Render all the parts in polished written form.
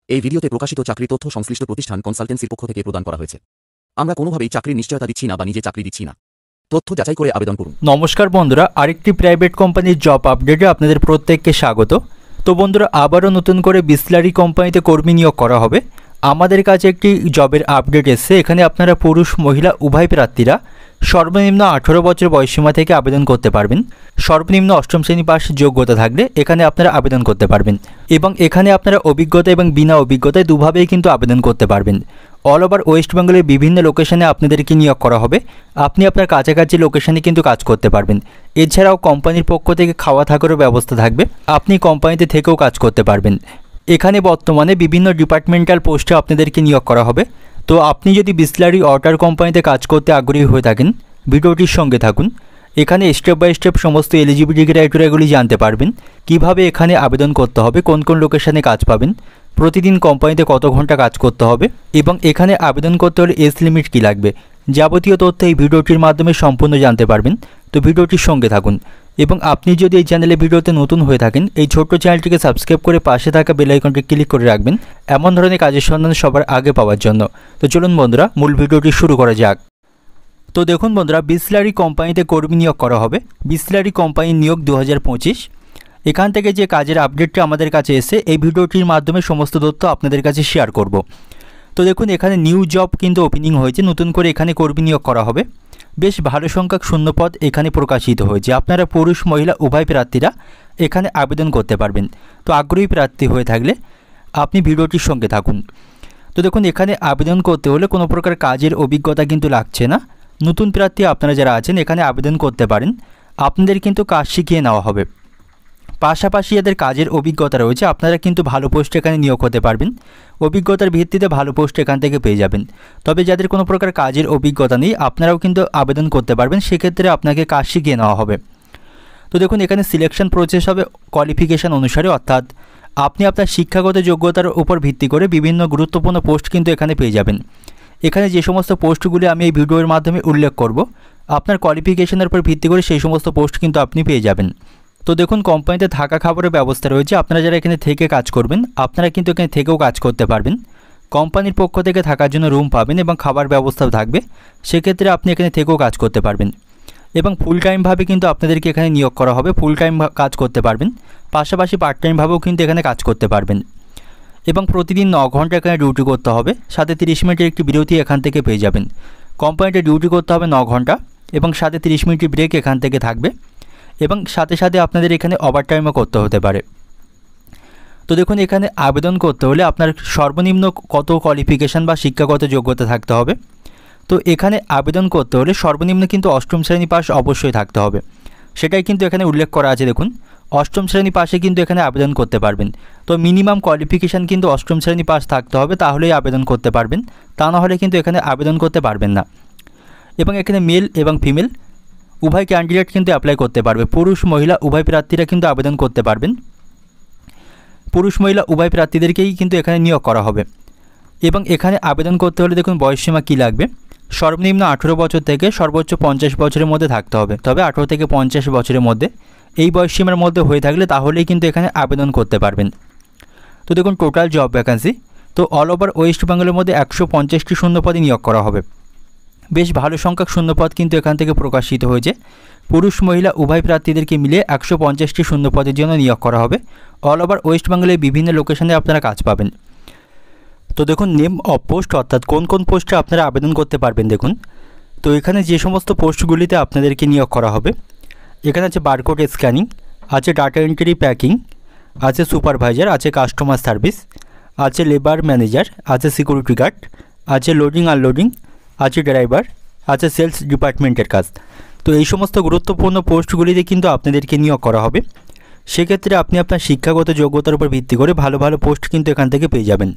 এই ভিডিওতে প্রকাশিত চাকরি তথ্য সংশ্লিষ্ট প্রতিষ্ঠান কনসালটেন্সির পক্ষ থেকে প্রদান করা হয়েছে। আমরা কোনোভাবেই চাকরির নিশ্চয়তা দিচ্ছি না বা নিজে চাকরি দিচ্ছি না। তথ্য যাচাই করে আবেদন করুন। নমস্কার বন্ধুরা, আরেকটি প্রাইভেট কোম্পানির জব আপডেটে আপনাদের প্রত্যেককে স্বাগত। তো বন্ধুরা, আবারও নতুন করে বিসলারি কোম্পানিতে কর্মী নিয়োগ করা হবে। আমাদের কাছে একটি জবের আপডেট এসেছে। এখানে আপনারা পুরুষ মহিলা উভয় প্রার্থীরা সর্বনিম্ন 18 বছর বয়সসীমা থেকে আবেদন করতে পারবেন। সর্বনিম্ন অষ্টম শ্রেণী পাস যোগ্যতা থাকলে এখানে আপনারা আবেদন করতে পারবেন এবং এখানে আপনারা অভিজ্ঞতা এবং বিনা অভিজ্ঞতায় দুভাবেই কিন্তু আবেদন করতে পারবেন। অল ওভার ওয়েস্ট বেঙ্গলের বিভিন্ন লোকেশনে আপনাদেরকে নিয়োগ করা হবে। আপনি আপনার কাছাকাছি লোকেশনে কিন্তু কাজ করতে পারবেন। এছাড়াও কোম্পানির পক্ষ থেকে খাওয়া থাকারও ব্যবস্থা থাকবে, আপনি কোম্পানিতে থেকেও কাজ করতে পারবেন। এখানে বর্তমানে বিভিন্ন ডিপার্টমেন্টাল পোস্টে আপনাদেরকে নিয়োগ করা হবে। তো আপনি যদি বিসলারি ওয়াটার কোম্পানিতে কাজ করতে আগ্রহী হয়ে থাকেন, ভিডিওটির সঙ্গে থাকুন। এখানে স্টেপ বাই স্টেপ সমস্ত এলিজিবিলিটি ক্রাইটেরিয়াগুলি জানতে পারবেন, কিভাবে এখানে আবেদন করতে হবে, কোন কোন লোকেশনে কাজ পাবেন, প্রতিদিন কোম্পানিতে কত ঘন্টা কাজ করতে হবে এবং এখানে আবেদন করতে হলে এজ লিমিট কী লাগবে, যাবতীয় তথ্য এই ভিডিওটির মাধ্যমে সম্পূর্ণ জানতে পারবেন। তো ভিডিওটির সঙ্গে থাকুন এবং আপনি যদি এই চ্যানেলে ভিডিওতে নতুন হয়ে থাকেন, এই ছোট্ট চ্যানেলটিকে সাবস্ক্রাইব করে পাশে থাকা বেল আইকনটি ক্লিক করে রাখবেন এমন ধরনের কাজের সন্ধান সবার আগে পাওয়ার জন্য। তো চলুন বন্ধুরা, মূল ভিডিওটি শুরু করা যাক। তো দেখুন বন্ধুরা, বিসলারি কোম্পানিতে কর্মী নিয়োগ করা হবে। বিসলারি কোম্পানির নিয়োগ 2025। এখান থেকে যে কাজের আপডেটটা আমাদের কাছে এসে এই ভিডিওটির মাধ্যমে সমস্ত তথ্য আপনাদের কাছে শেয়ার করব। তো দেখুন, এখানে নিউ জব কিন্তু ওপেনিং হয়েছে, নতুন করে এখানে কর্মী নিয়োগ করা হবে। বেশ ভালো সংখ্যক শূন্যপদ এখানে প্রকাশিত হয়েছে। আপনারা পুরুষ মহিলা উভয় প্রার্থীরা এখানে আবেদন করতে পারবেন। তো আগ্রহী প্রার্থী হয়ে থাকলে আপনি ভিডিওটির সঙ্গে থাকুন। তো দেখুন, এখানে আবেদন করতে হলে কোনো প্রকার কাজের অভিজ্ঞতা কিন্তু লাগছে না। নতুন প্রার্থী আপনারা যারা আছেন এখানে আবেদন করতে পারেন। আপনাদের কিন্তু কাজ শিখিয়ে নেওয়া হবে। পাশাপাশি যাদের কাজের অভিজ্ঞতা রয়েছে আপনারা কিন্তু ভালো পোস্টে এখানে নিয়োগ হতে পারবেন। অভিজ্ঞতার ভিত্তিতে ভালো পোস্ট এখান থেকে পেয়ে যাবেন। তবে যাদের কোনো প্রকার কাজের অভিজ্ঞতা নেই আপনারাও কিন্তু আবেদন করতে পারবেন, সেক্ষেত্রে আপনাকে কাজ শিখিয়ে নেওয়া হবে। তো দেখুন, এখানে সিলেকশন প্রসেস হবে কোয়ালিফিকেশান অনুসারে, অর্থাৎ আপনি আপনার শিক্ষাগত যোগ্যতার উপর ভিত্তি করে বিভিন্ন গুরুত্বপূর্ণ পোস্ট কিন্তু এখানে পেয়ে যাবেন। এখানে যে সমস্ত পোস্টগুলি আমি এই ভিডিওর মাধ্যমে উল্লেখ করব, আপনার কোয়ালিফিকেশনের উপর ভিত্তি করে সেই সমস্ত পোস্ট কিন্তু আপনি পেয়ে যাবেন। তো দেখুন, কোম্পানিতে থাকা খাবারের ব্যবস্থা রয়েছে। আপনারা যারা এখানে থেকে কাজ করবেন আপনারা কিন্তু এখানে থেকেও কাজ করতে পারবেন। কোম্পানির পক্ষ থেকে থাকার জন্য রুম পাবেন এবং খাবার ব্যবস্থাও থাকবে, সেক্ষেত্রে আপনি এখানে থেকেও কাজ করতে পারবেন। এবং ফুল টাইমভাবে কিন্তু আপনাদেরকে এখানে নিয়োগ করা হবে, ফুল টাইম কাজ করতে পারবেন। পাশাপাশি পার্ট টাইমভাবেও কিন্তু এখানে কাজ করতে পারবেন। এবং প্রতিদিন 9 ঘন্টা এখানে ডিউটি করতে হবে, সাথে 30 মিনিটের একটি বিরতি এখান থেকে পেয়ে যাবেন। কোম্পানিতে ডিউটি করতে হবে 9 ঘন্টা এবং সাথে 30 মিনিটের ব্রেক এখান থেকে থাকবে এবং সাথে সাথে আপনাদের এখানে ওভারটাইমও করতে হতে পারে। তো দেখুন, এখানে আবেদন করতে হলে আপনার সর্বনিম্ন কত কোয়ালিফিকেশান বা শিক্ষাগত যোগ্যতা থাকতে হবে। তো এখানে আবেদন করতে হলে সর্বনিম্ন কিন্তু অষ্টম শ্রেণী পাস অবশ্যই থাকতে হবে, সেটাই কিন্তু এখানে উল্লেখ করা আছে। দেখুন, অষ্টম শ্রেণী পাশে কিন্তু এখানে আবেদন করতে পারবেন। তো মিনিমাম কোয়ালিফিকেশান কিন্তু অষ্টম শ্রেণী পাস থাকতে হবে, তাহলেই আবেদন করতে পারবেন, তা না হলে কিন্তু এখানে আবেদন করতে পারবেন না। এবং এখানে মেল এবং ফিমেল উভয় ক্যান্ডিডেট কিন্তু অ্যাপ্লাই করতে পারবে। পুরুষ মহিলা উভয় প্রার্থীরা কিন্তু আবেদন করতে পারবেন। পুরুষ মহিলা উভয় প্রার্থীদেরকেই কিন্তু এখানে নিয়োগ করা হবে। এবং এখানে আবেদন করতে হলে দেখুন বয়সসীমা কী লাগবে, সর্বনিম্ন 18 বছর থেকে সর্বোচ্চ 50 বছরের মধ্যে থাকতে হবে। তবে 18 থেকে 50 বছরের মধ্যে এই বয়সসীমার মধ্যে হয়ে থাকলে তাহলেই কিন্তু এখানে আবেদন করতে পারবেন। তো দেখুন, টোটাল জব ভ্যাকান্সি তো অল ওভার ওয়েস্ট বেঙ্গলের মধ্যে 150টি শূন্যপদে নিয়োগ করা হবে। বেশ ভালো সংখ্যক শূন্যপদ কিন্তু এখান থেকে প্রকাশিত হয়েছে। পুরুষ মহিলা উভয় প্রার্থীদেরকে মিলিয়ে 150টি শূন্যপদের জন্য নিয়োগ করা হবে। অল ওভার ওয়েস্ট বেঙ্গলের বিভিন্ন লোকেশনে আপনারা কাজ পাবেন। তো দেখুন, নেম অফ পোস্ট, অর্থাৎ কোন কোন পোস্টে আপনারা আবেদন করতে পারবেন। দেখুন, তো এখানে যে সমস্ত পোস্টগুলিতে আপনাদেরকে নিয়োগ করা হবে, এখানে আছে বারকোড স্ক্যানিং, আছে ডাটা এন্ট্রি প্যাকিং, আছে সুপারভাইজার, আছে কাস্টমার সার্ভিস, আছে লেবার ম্যানেজার, আছে সিকিউরিটি গার্ড, আছে লোডিং আনলোডিং, আছে ড্রাইভার, আছে সেলস ডিপার্টমেন্টের কাজ। তো এই সমস্ত গুরুত্বপূর্ণ পোস্টগুলিতে কিন্তু আপনাদেরকে নিয়োগ করা হবে। সেক্ষেত্রে আপনি আপনার শিক্ষাগত যোগ্যতার উপর ভিত্তি করে ভালো ভালো পোস্ট কিন্তু এখান থেকে পেয়ে যাবেন।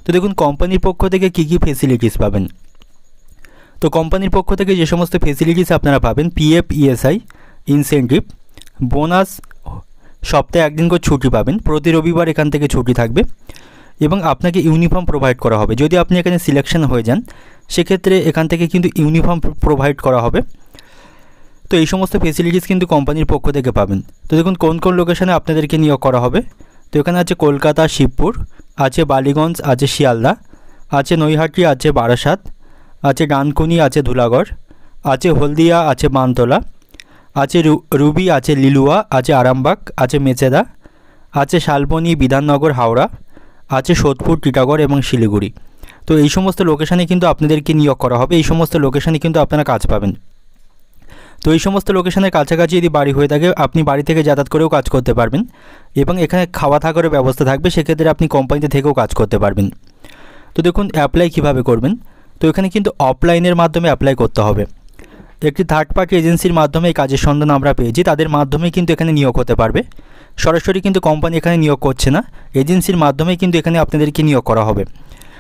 তো দেখুন, কোম্পানির পক্ষ থেকে কী কী ফেসিলিটিস পাবেন। তো কোম্পানির পক্ষ থেকে যে সমস্ত ফেসিলিটিস আপনারা পাবেন, পিএফ, ইএসআই, ইনসেন্টিভ, বোনাস, সপ্তাহে 1 দিন করে ছুটি পাবেন, প্রতি রবিবার এখান থেকে ছুটি থাকবে এবং আপনাকে ইউনিফর্ম প্রোভাইড করা হবে। যদি আপনি এখানে সিলেকশন হয়ে যান সেক্ষেত্রে এখান থেকে কিন্তু ইউনিফর্ম প্রোভাইড করা হবে। তো তো এই সমস্ত ফেসিলিটিস কিন্তু কোম্পানির পক্ষ থেকে পাবেন। তো দেখুন কোন কোন লোকেশনে আপনাদেরকে নিয়োগ করা হবে। তো এখানে আছে কলকাতা শিবপুর, আছে বালিগঞ্জ, আছে শিয়ালদা, আছে নৈহাটি, আছে বারাসাত, আছে ডানকুনি, আছে ধুলাগড়, আছে হলদিয়া, আছে মানতলা, আছে রুবি, আছে লিলুয়া, আছে আরামবাগ, আছে মেচেদা, আছে শালবনী, বিধাননগর, হাওড়া, আছে সোদপুর, টিটাগড় এবং শিলিগুড়ি। তো এই সমস্ত লোকেশানে কিন্তু আপনাদেরকে নিয়োগ করা হবে, এই সমস্ত লোকেশানে কিন্তু আপনারা কাজ পাবেন। তো এই সমস্ত লোকেশনের কাছাকাছি যদি বাড়ি হয়ে থাকে আপনি বাড়ি থেকে যাতায়াত করেও কাজ করতে পারবেন এবং এখানে খাওয়া থাকার ব্যবস্থা থাকবে, সেক্ষেত্রে আপনি কোম্পানিতে থেকেও কাজ করতে পারবেন। তো দেখুন অ্যাপ্লাই কিভাবে করবেন। তো এখানে কিন্তু অফলাইনের মাধ্যমে অ্যাপ্লাই করতে হবে। একটি থার্ড পার্টি এজেন্সির মাধ্যমে এই কাজের সন্ধান আমরা পেয়েছি, তাদের মাধ্যমে কিন্তু এখানে নিয়োগ হতে পারবে। সরাসরি কিন্তু কোম্পানি এখানে নিয়োগ করছে না, এজেন্সির মাধ্যমেই কিন্তু এখানে আপনাদেরকে নিয়োগ করা হবে।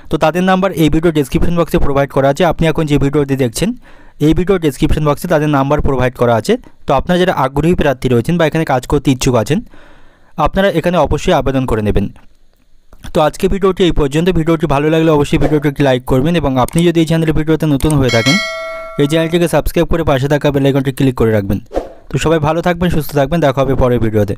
তো তাদের নাম্বার এই ভিডিও ডেসক্রিপশন বক্সে প্রোভাইড করা আছে। আপনি এখন যে ভিডিওটি দেখছেন এই ভিডিও ডেসক্রিপশন বক্সে তাদের নাম্বার প্রোভাইড করা আছে। তো আপনারা যারা আগ্রহী প্রার্থী রয়েছেন বা এখানে কাজ করতে ইচ্ছুক আছেন আপনারা এখানে অবশ্যই আবেদন করে নেবেন। তো আজকে ভিডিওটি এই পর্যন্ত। ভিডিওটি ভালো লাগলে অবশ্যই ভিডিওটি একটি লাইক করবেন এবং আপনি যদি এই চ্যানেলের ভিডিওতে নতুন হয়ে থাকেন এই চ্যানেলটিকে সাবস্ক্রাইব করে পাশে থাকা বেল আইকনটি ক্লিক করে রাখবেন। তো সবাই ভালো থাকবেন, সুস্থ থাকবেন, দেখা হবে পরের ভিডিওতে।